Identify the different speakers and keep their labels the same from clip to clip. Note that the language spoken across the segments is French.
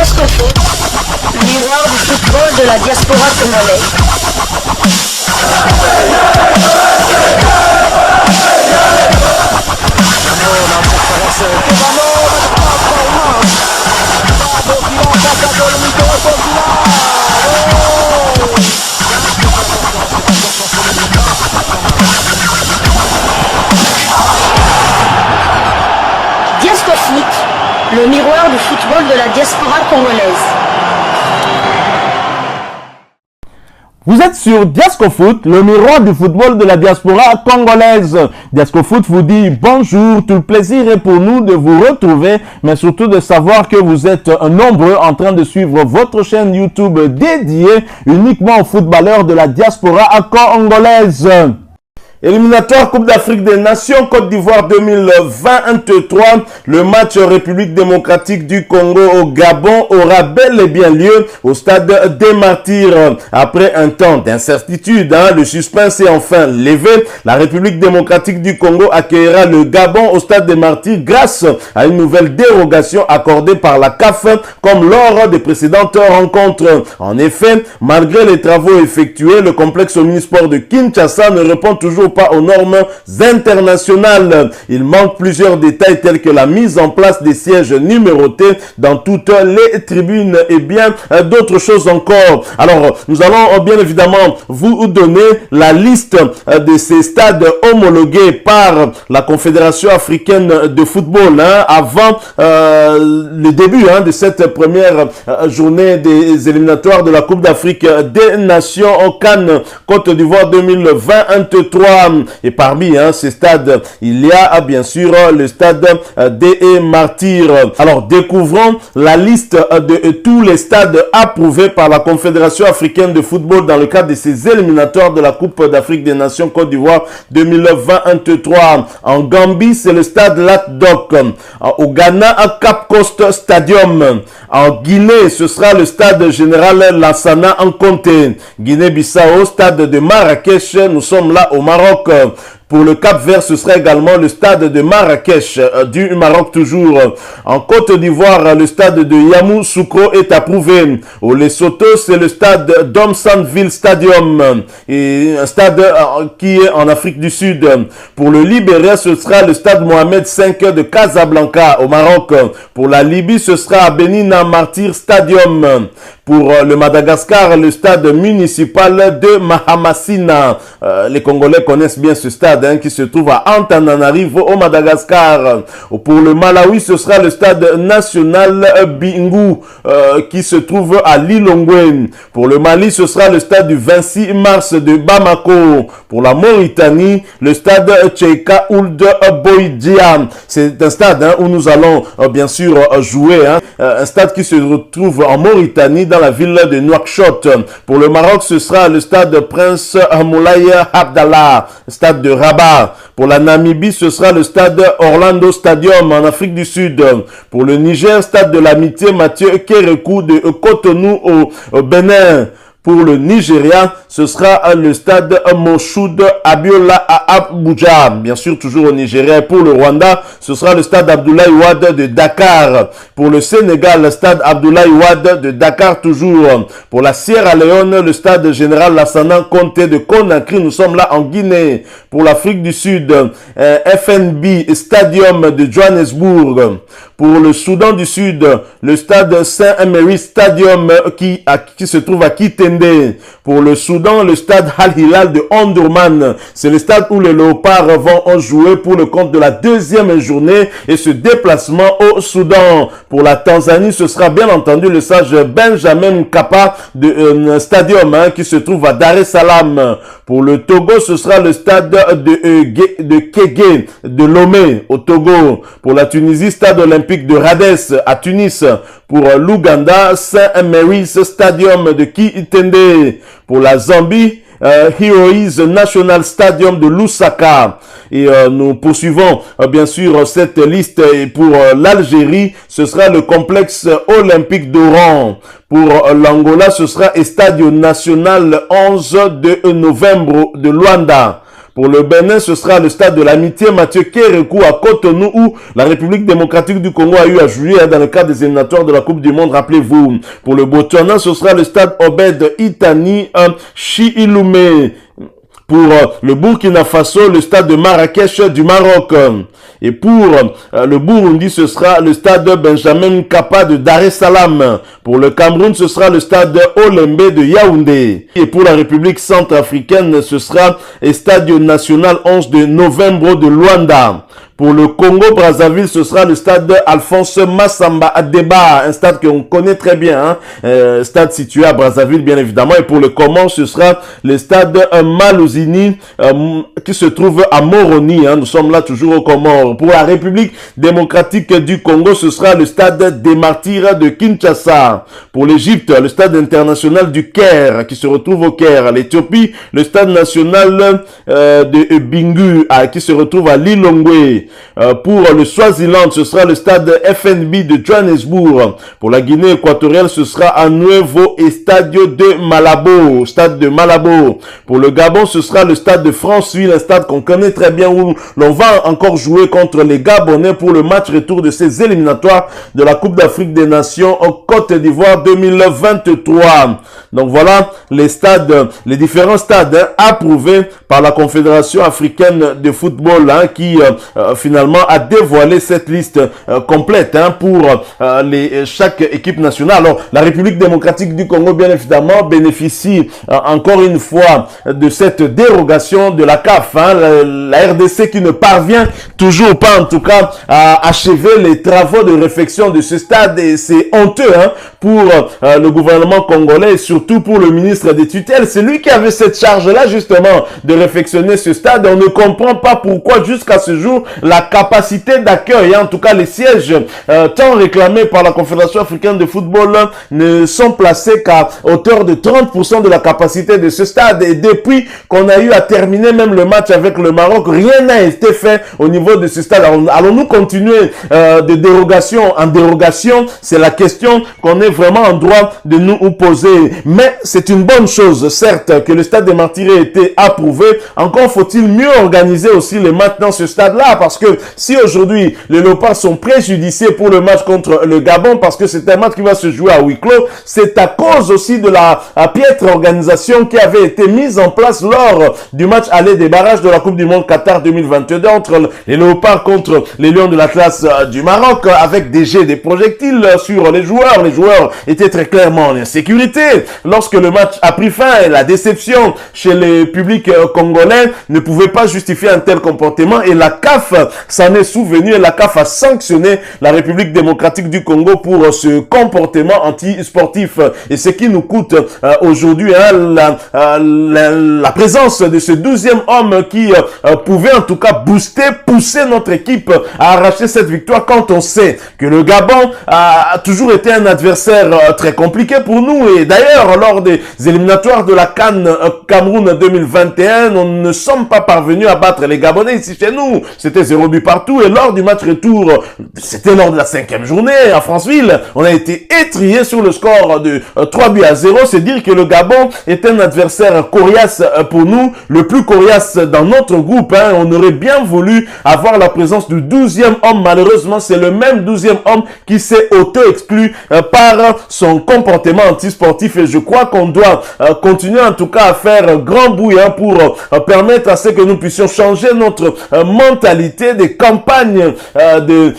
Speaker 1: Foot, miroir du football de la diaspora congolaise. Foot, le miroir du football de la diaspora congolaise.
Speaker 2: Vous êtes sur Diasco Foot, le miroir du football de la diaspora congolaise. Diasco Foot vous dit bonjour, tout le plaisir est pour nous de vous retrouver, mais surtout de savoir que vous êtes nombreux en train de suivre votre chaîne YouTube dédiée uniquement aux footballeurs de la diaspora congolaise. Éliminatoire Coupe d'Afrique des Nations Côte d'Ivoire 2023. Le match République démocratique du Congo au Gabon aura bel et bien lieu au stade des Martyrs. Après un temps d'incertitude, le suspense est enfin levé. La République démocratique du Congo accueillera le Gabon au stade des Martyrs grâce à une nouvelle dérogation accordée par la CAF comme lors des précédentes rencontres. En effet, malgré les travaux effectués, le complexe omnisport de Kinshasa ne répond toujours pas aux normes internationales. Il manque plusieurs détails tels que la mise en place des sièges numérotés dans toutes les tribunes et bien d'autres choses encore. Alors, nous allons bien évidemment vous donner la liste de ces stades homologués par la Confédération africaine de football avant le début de cette première journée des éliminatoires de la Coupe d'Afrique des Nations au CAN Côte d'Ivoire 2023. Et parmi ces stades, il y a bien sûr le stade des Martyrs. Alors, découvrons la liste de tous les stades approuvés par la Confédération africaine de football dans le cadre de ces éliminatoires de la Coupe d'Afrique des Nations Côte d'Ivoire 2023. En Gambie, c'est le stade Latdok. Au Ghana, Cap Coast Stadium. En Guinée, ce sera le stade général Lansana en Comté. Guinée-Bissau, stade de Marrakech. Nous sommes là au Maroc. Pour le Cap-Vert, ce sera également le stade de Marrakech du Maroc toujours. En Côte d'Ivoire, le stade de Yamoussoukro est approuvé. Au Lesotho, c'est le stade d'Omsanville Stadium, et un stade qui est en Afrique du Sud. Pour le Libéria, ce sera le stade Mohamed V de Casablanca au Maroc. Pour la Libye, ce sera Benina Martyr Stadium. Pour le Madagascar, le stade municipal de Mahamassina. Les Congolais connaissent bien ce stade qui se trouve à Antananarivo au Madagascar. Pour le Malawi, ce sera le stade national Bingu qui se trouve à Lilongwe. Pour le Mali, ce sera le stade du 26 mars de Bamako. Pour la Mauritanie, le stade Tcheika Ould Boïdia. C'est un stade où nous allons bien sûr jouer. Un stade qui se retrouve en Mauritanie dans la ville de Nouakchott. Pour le Maroc, ce sera le stade Prince Moulay Abdallah, stade de Rabat. Pour la Namibie, ce sera le stade Orlando Stadium en Afrique du Sud. Pour le Niger, stade de l'amitié Mathieu Kérékou de Cotonou au Bénin. Pour le Nigeria, ce sera le stade Moshood Abiola à Abuja. Bien sûr, toujours au Nigeria. Pour le Rwanda, ce sera le stade Abdoulaye Wade de Dakar. Pour le Sénégal, le stade Abdoulaye Wade de Dakar toujours. Pour la Sierra Leone, le stade Général Lassana Conté de Conakry. Nous sommes là en Guinée. Pour l'Afrique du Sud, FNB Stadium de Johannesburg. Pour le Soudan du Sud, le stade Saint-Emery Stadium qui se trouve à Kitende. Pour le Soudan, le stade Al Hilal de Omdurman. C'est le stade où les Léopards vont jouer pour le compte de la deuxième journée et ce déplacement au Soudan. Pour la Tanzanie, ce sera bien entendu le sage Benjamin Mkapa de Stadium qui se trouve à Dar es Salaam. Pour le Togo, ce sera le stade de Kégué de Lomé au Togo. Pour la Tunisie, stade olympique de Radès à Tunis. Pour l'Ouganda, Saint-Mary's Stadium de Kitende. Pour la Zambie, Heroes National Stadium de Lusaka. Et nous poursuivons bien sûr cette liste. Et pour l'Algérie, ce sera le complexe olympique d'Oran. Pour l'Angola, ce sera Estadio National 11 de novembre de Luanda. Pour le Bénin, ce sera le stade de l'Amitié Mathieu Kérékou à Cotonou, où la République démocratique du Congo a eu à jouer dans le cadre des éliminatoires de la Coupe du Monde, rappelez-vous. Pour le Botswana, ce sera le stade Obed Itani Chiiloumé. Pour le Burkina Faso, le stade de Marrakech du Maroc. Et pour le Burundi, ce sera le stade Benjamin Mkapa de Dar es Salaam. Pour le Cameroun, ce sera le stade Olembe de Yaoundé. Et pour la République centrafricaine, ce sera le stade national 11 de novembre de Luanda. Pour le Congo-Brazzaville, ce sera le stade Alphonse Massamba Adeba, un stade qu'on connaît très bien, stade situé à Brazzaville, bien évidemment. Et pour le Comore, ce sera le stade Malouzini, qui se trouve à Moroni. Nous sommes là toujours au Comore. Pour la République démocratique du Congo, ce sera le stade des Martyrs de Kinshasa. Pour l'Égypte, le stade international du Caire, qui se retrouve au Caire. L'Éthiopie, le stade national de Bingu, qui se retrouve à Lilongwe. Pour le Swaziland, ce sera le stade FNB de Johannesburg. Pour la Guinée équatoriale, ce sera à Nuevo Estadio de Malabo, stade de Malabo. Pour le Gabon, ce sera le stade de Franceville, un stade qu'on connaît très bien, où l'on va encore jouer contre les Gabonais pour le match retour de ces éliminatoires de la Coupe d'Afrique des Nations en Côte d'Ivoire 2023. Donc voilà les stades, les différents stades approuvés par la Confédération africaine de football, qui finalement a dévoilé cette liste complète pour chaque équipe nationale. Alors la République démocratique du Congo, bien évidemment, bénéficie encore une fois de cette dérogation de la CAF, la RDC qui ne parvient toujours pas en tout cas à achever les travaux de réfection de ce stade, et c'est honteux pour le gouvernement congolais et surtout pour le ministre des tutelles. C'est lui qui avait cette charge-là justement de réfectionner ce stade. On ne comprend pas pourquoi jusqu'à ce jour la capacité d'accueil, en tout cas les sièges tant réclamés par la Confédération africaine de football, ne sont placés qu'à hauteur de 30% de la capacité de ce stade. Et depuis qu'on a eu à terminer même le match avec le Maroc, rien n'a été fait au niveau de ce stade. Allons-nous continuer de dérogation en dérogation? C'est la question qu'on est vraiment en droit de nous poser. Mais c'est une bonne chose, certes, que le stade des Martyrs ait été approuvé. Encore faut-il mieux organiser aussi les matchs dans ce stade-là, parce que si aujourd'hui les Léopards sont préjudiciés pour le match contre le Gabon, parce que c'est un match qui va se jouer à huis clos, c'est à cause aussi de la piètre organisation qui avait été mise en place lors du match aller des barrages de la Coupe du Monde Qatar 2022 entre les Léopards contre les Lions de l'Atlas du Maroc, avec des jets, des projectiles sur les joueurs. Les joueurs étaient très clairement en insécurité. Lorsque le match a pris fin, et la déception chez les publics congolais ne pouvait pas justifier un tel comportement, et la CAF s'en est souvenu, et la CAF a sanctionné la République démocratique du Congo pour ce comportement anti-sportif. Et ce qui nous coûte aujourd'hui la présence de ce 12e homme qui pouvait en tout cas pousser notre équipe à arracher cette victoire, quand on sait que le Gabon a toujours été un adversaire très compliqué pour nous. Et d'ailleurs, lors des éliminatoires de la CAN Cameroun 2021, nous ne sommes pas parvenus à battre les Gabonais ici chez nous. C'était 0 but partout. Et lors du match retour, c'était lors de la 5e journée à Franceville, on a été étrié sur le score de 3 buts à 0. C'est dire que le Gabon est un adversaire coriace pour nous, le plus coriace dans notre groupe. On aurait bien voulu avoir la présence du 12e homme. Malheureusement, c'est le même 12e homme qui s'est auto-exclu par son comportement antisportif. Et je crois qu'on doit continuer en tout cas à faire grand bruit pour permettre à ce que nous puissions changer notre mentalité. Des campagnes de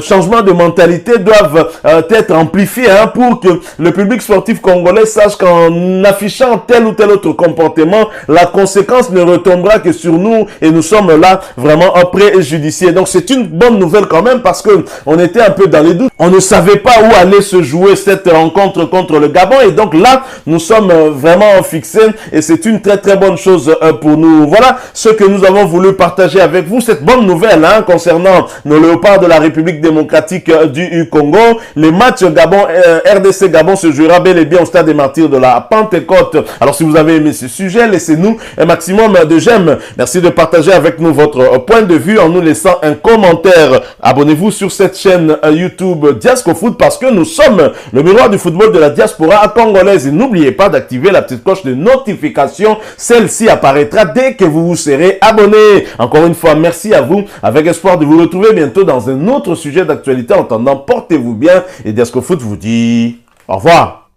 Speaker 2: changement de mentalité doivent être amplifiées pour que le public sportif congolais sache qu'en affichant tel ou tel autre comportement, la conséquence ne retombera que sur nous, et nous sommes là vraiment préjudiciés. Donc c'est une bonne nouvelle quand même, parce que on était un peu dans les doutes. On ne savait pas où allait se jouer cette rencontre contre le Gabon, et donc là nous sommes vraiment fixés, et c'est une très très bonne chose pour nous. Voilà ce que nous avons voulu partager avec vous, cette bonne nouvelle nouvelles concernant nos léopards de la République démocratique du Congo. Les matchs Gabon, RDC Gabon se jouera bel et bien au stade des Martyrs de la Pentecôte. Alors si vous avez aimé ce sujet, laissez-nous un maximum de j'aime. Merci de partager avec nous votre point de vue en nous laissant un commentaire. Abonnez-vous sur cette chaîne YouTube Diasco Foot parce que nous sommes le miroir du football de la diaspora congolaise. Et n'oubliez pas d'activer la petite cloche de notification. Celle-ci apparaîtra dès que vous vous serez abonné. Encore une fois, merci à vous. Avec espoir de vous retrouver bientôt dans un autre sujet d'actualité. En attendant, portez-vous bien et Diasco Foot vous dit au revoir.